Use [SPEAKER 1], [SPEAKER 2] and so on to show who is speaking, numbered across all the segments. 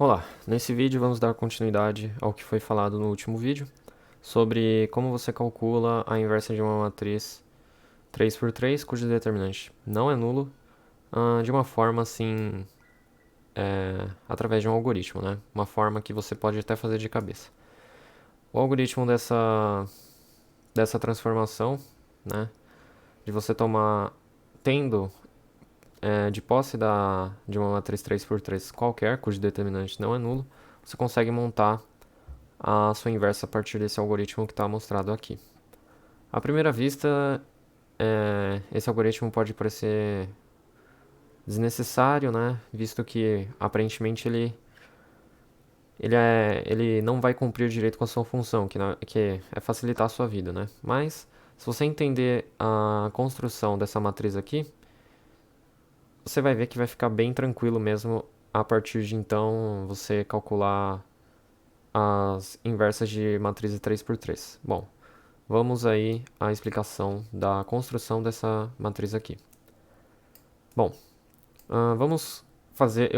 [SPEAKER 1] Olá, nesse vídeo vamos dar continuidade ao que foi falado no último vídeo sobre como você calcula a inversa de uma matriz 3 por 3 cujo determinante não é nulo, de uma forma assim, através de um algoritmo, né? Uma forma que você pode até fazer de cabeça. O algoritmo dessa transformação, né, de você tomar, tendo de posse de uma matriz 3 por 3 qualquer, cujo determinante não é nulo, você consegue montar a sua inversa a partir desse algoritmo que está mostrado aqui. À primeira vista, esse algoritmo pode parecer desnecessário, né? Visto que aparentemente ele não vai cumprir direito com a sua função, que é facilitar a sua vida, né? Mas se você entender a construção dessa matriz aqui, você vai ver que vai ficar bem tranquilo mesmo a partir de então você calcular as inversas de matrizes 3 por 3. Bom, vamos aí à explicação da construção dessa matriz aqui. Bom, vamos fazer,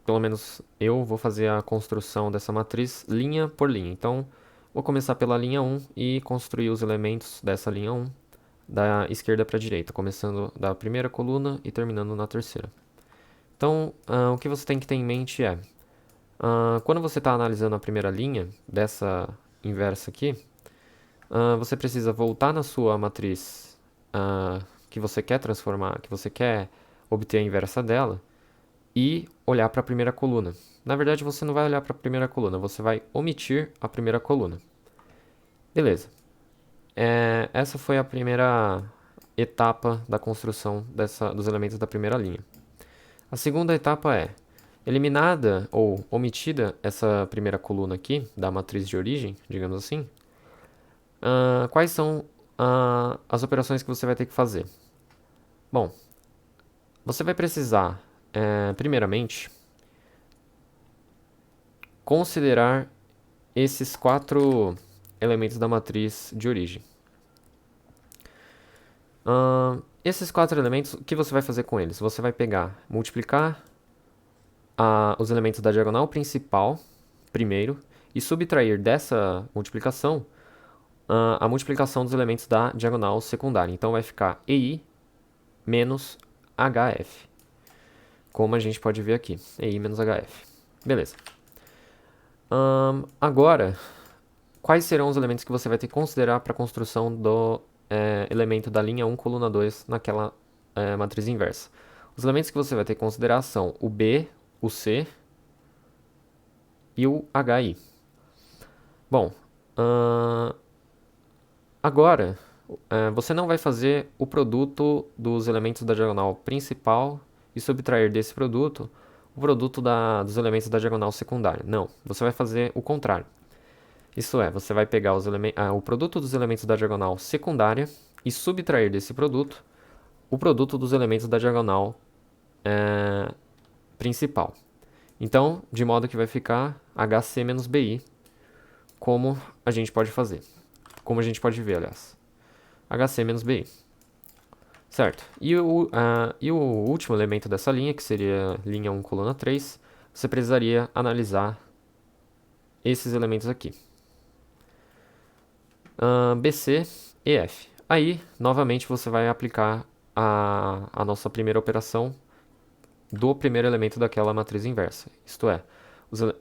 [SPEAKER 1] pelo menos eu vou fazer a construção dessa matriz linha por linha. Então, vou começar pela linha 1 e construir os elementos dessa linha 1 da esquerda para a direita, começando da primeira coluna e terminando na terceira. Então, o que você tem que ter em mente é, quando você está analisando a primeira linha dessa inversa aqui, você precisa voltar na sua matriz que você quer transformar, que você quer obter a inversa dela, e olhar para a primeira coluna. Na verdade, você não vai olhar para a primeira coluna, você vai omitir a primeira coluna. Beleza. Essa foi a primeira etapa da construção dos elementos da primeira linha. A segunda etapa é, eliminada ou omitida essa primeira coluna aqui, da matriz de origem, digamos assim, quais são as operações que você vai ter que fazer? Bom, você vai precisar, primeiramente, considerar esses 4 elementos da matriz de origem. Esses 4 elementos, o que você vai fazer com eles? Você vai pegar, multiplicar os elementos da diagonal principal primeiro e subtrair dessa multiplicação a multiplicação dos elementos da diagonal secundária. Então vai ficar EI menos HF, como a gente pode ver aqui, EI menos HF. Beleza. Agora, quais serão os elementos que você vai ter que considerar para a construção do elemento da linha 1, coluna 2, naquela matriz inversa? Os elementos que você vai ter que considerar são o B, o C e o HI. Bom, agora você não vai fazer o produto dos elementos da diagonal principal e subtrair desse produto o produto dos elementos da diagonal secundária. Não, você vai fazer o contrário. Isso é, você vai pegar o produto dos elementos da diagonal secundária e subtrair desse produto o produto dos elementos da diagonal principal. Então, de modo que vai ficar HC menos BI, como a gente pode fazer. Como a gente pode ver, aliás. HC menos BI. Certo. E o último elemento dessa linha, que seria linha 1, coluna 3, você precisaria analisar esses elementos aqui. BC e F. Aí, novamente, você vai aplicar a nossa primeira operação do primeiro elemento daquela matriz inversa. Isto é,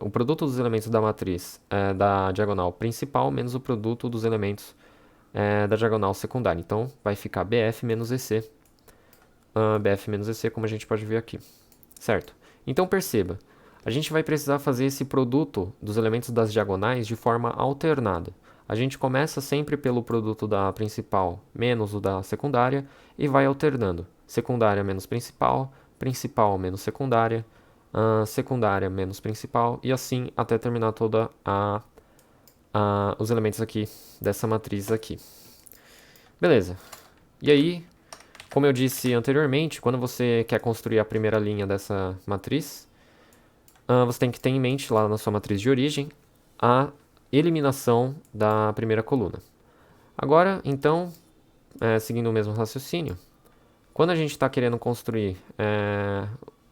[SPEAKER 1] o produto dos elementos da matriz da diagonal principal menos o produto dos elementos da diagonal secundária. Então, vai ficar BF menos EC. BF menos EC, como a gente pode ver aqui. Certo? Então, perceba, a gente vai precisar fazer esse produto dos elementos das diagonais de forma alternada. A gente começa sempre pelo produto da principal menos o da secundária e vai alternando. Secundária menos principal, principal menos secundária, secundária menos principal e assim até terminar toda os elementos aqui dessa matriz aqui. Beleza. E aí, como eu disse anteriormente, quando você quer construir a primeira linha dessa matriz, você tem que ter em mente lá na sua matriz de origem a eliminação da primeira coluna. Agora, então, seguindo o mesmo raciocínio, quando a gente está querendo construir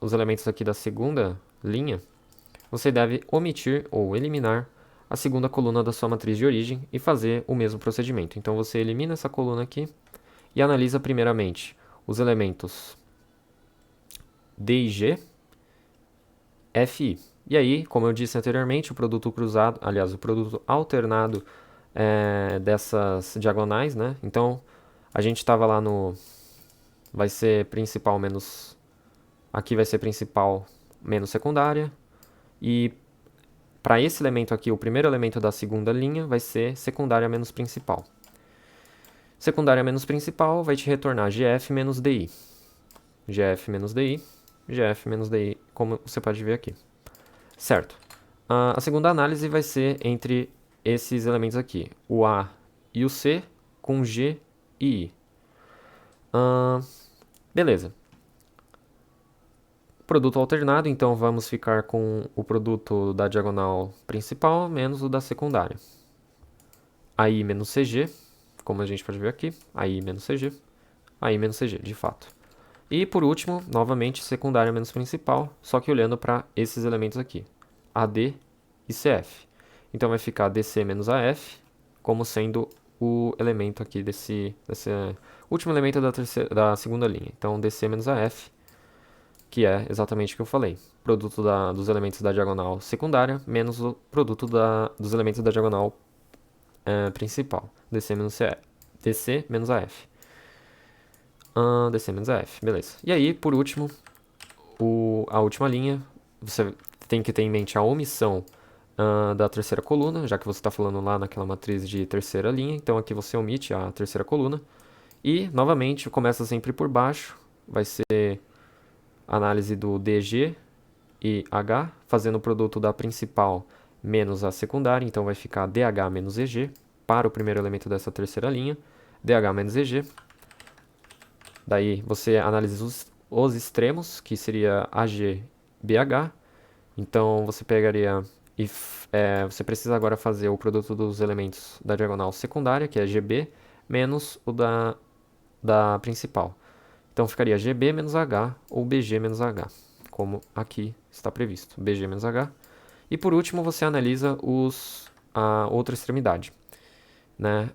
[SPEAKER 1] os elementos aqui da segunda linha, você deve omitir ou eliminar a segunda coluna da sua matriz de origem e fazer o mesmo procedimento. Então você elimina essa coluna aqui e analisa primeiramente os elementos D e G, F e I. E aí, como eu disse anteriormente, o produto cruzado, aliás, o produto alternado dessas diagonais, né? Então, a gente estava lá no... vai ser principal menos... aqui vai ser principal menos secundária. E para esse elemento aqui, o primeiro elemento da segunda linha vai ser secundária menos principal. Secundária menos principal vai te retornar GF menos DI. GF menos DI, GF menos DI, como você pode ver aqui. Certo. A segunda análise vai ser entre esses elementos aqui, o A e o C, com G e I. Beleza. Produto alternado, então vamos ficar com o produto da diagonal principal menos o da secundária. AI menos CG, como a gente pode ver aqui, AI menos CG, AI menos CG, de fato. E por último, novamente, secundária menos principal, só que olhando para esses elementos aqui, AD e CF. Então vai ficar DC menos AF como sendo o elemento aqui desse último elemento da segunda linha. Então DC menos AF, que é exatamente o que eu falei. Produto dos elementos da diagonal secundária menos o produto dos elementos da diagonal principal. DC menos AF. DC menos AF. DC menos AF, beleza. E aí, por último, a última linha, você tem que ter em mente a omissão da terceira coluna, já que você está falando lá naquela matriz de terceira linha, então aqui você omite a terceira coluna. E, novamente, começa sempre por baixo, vai ser análise do DG e H, fazendo o produto da principal menos a secundária, então vai ficar DH menos EG, para o primeiro elemento dessa terceira linha, DH menos EG. Daí você analisa os extremos, que seria AG, BH. Então você pegaria e você precisa agora fazer o produto dos elementos da diagonal secundária, que é GB, menos o da principal. Então ficaria GB menos H ou BG menos H, como aqui está previsto, BG menos H. E por último você analisa a outra extremidade, né?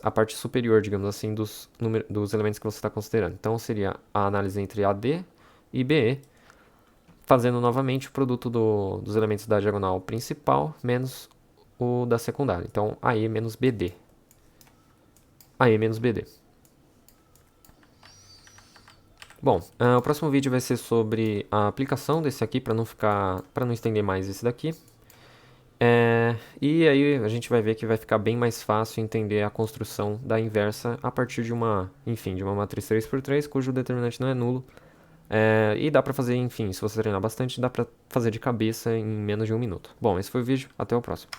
[SPEAKER 1] A parte superior, digamos assim, dos elementos que você está considerando. Então seria a análise entre AD e BE, fazendo novamente o produto dos elementos da diagonal principal menos o da secundária. Então AE menos BD. AE menos BD. Bom, o próximo vídeo vai ser sobre a aplicação desse aqui, para não estender mais esse daqui. E aí a gente vai ver que vai ficar bem mais fácil entender a construção da inversa a partir de uma matriz 3×3, cujo determinante não é nulo. E dá pra fazer, enfim, se você treinar bastante, dá pra fazer de cabeça em menos de 1 minuto. Bom, esse foi o vídeo, até o próximo.